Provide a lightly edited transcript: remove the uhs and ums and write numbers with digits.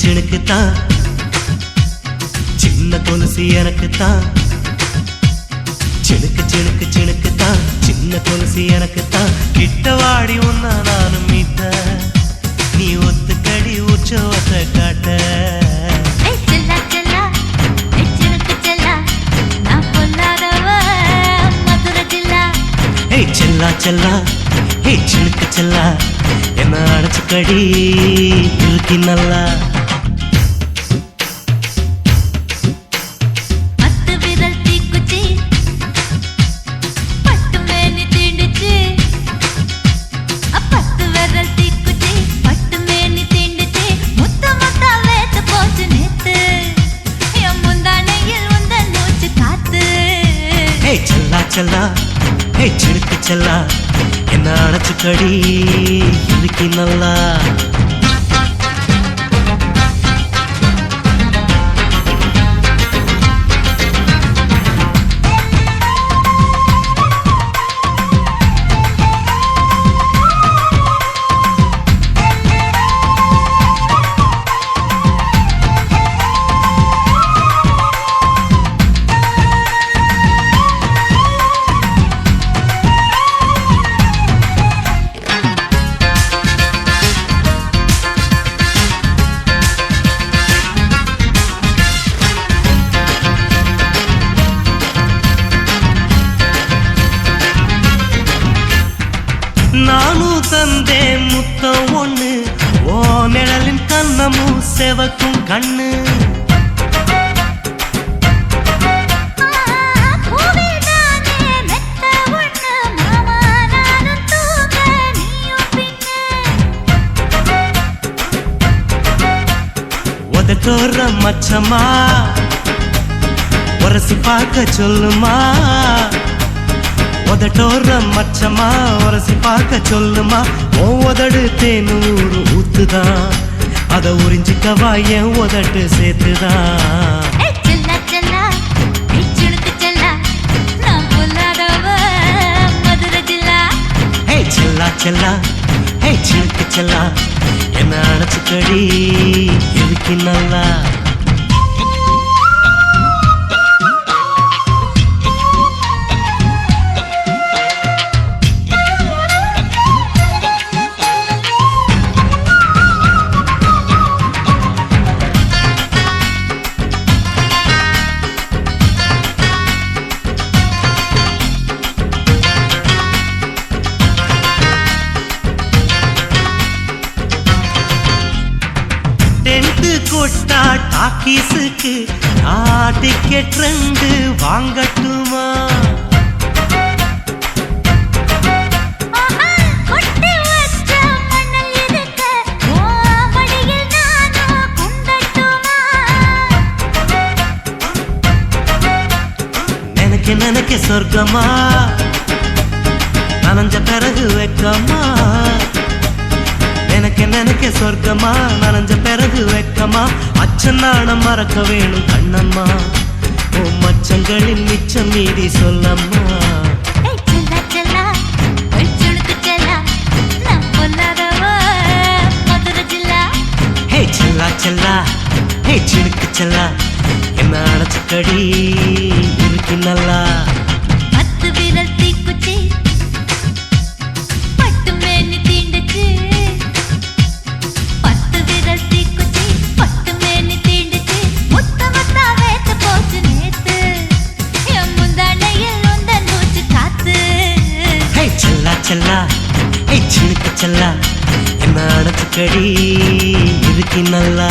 சிணுக்குத்தான் சின்ன கொலுசு எனக்குத்தான் சிணுக்கு சிணுக்கு சிணுக்குத்தான் சின்ன கொலுசு எனக்குத்தான் கிட்டவாடி உன்னா நானும் மீட்ட நீ ஒத்துக்கடி உற்சவத்தை காட்ட செல்லா செல்லா ஹே சிலுக்கு செல்லா என்ன அடைச்சுக்கடி இருக்கு நல்லா செல்லா செல்லா ஹே சிலுக்கு செல்லா என்ன அடைச்சுக்கடி இருக்கு நல்லா நானும் தந்தேன் முத்தம் ஒண்ணு ஓ நிழலின் கண்ணமும் செவக்கும் கண்ணு உதட்டோர மச்சமா உரசி பார்க்க சொல்லுமா உதட்டோர மச்சமா உரசி பார்க்க சொல்லுமா உதடு தேனூறு ஊத்துதான் அத உறிஞ்சிக்கவா என் உதட்டு சேர்த்துதான் செல்லா செல்லா ஹே சிலுக்கு செல்லா என்ன அடைச்சுக்கடி இருக்கு நல்லா கொட்டா டாக்கீஸுக்கு டிக்கெட் 2 வாங்கட்டுமா நினைக்க சொர்க்கமா நனைஞ்ச பிறகு வெக்கமா நினைக்க சொர்க்கமா நனைஞ்ச பிறகு வெக்கமா அச்சநாணம் மறக்க வேணும் கண்ணம்மா ஓ மச்சங்களின் மிச்சம் மீதி சொல்லம்மா செல்லா செல்லா ஹே சிலுக்கு செல்லா என்ன அடைச்சுக்கடி இருக்கு நல்லா செல்லா ஹே சிலுக்கு செல்லா என்ன அடைச்சுக்கடி இருக்கு நல்லா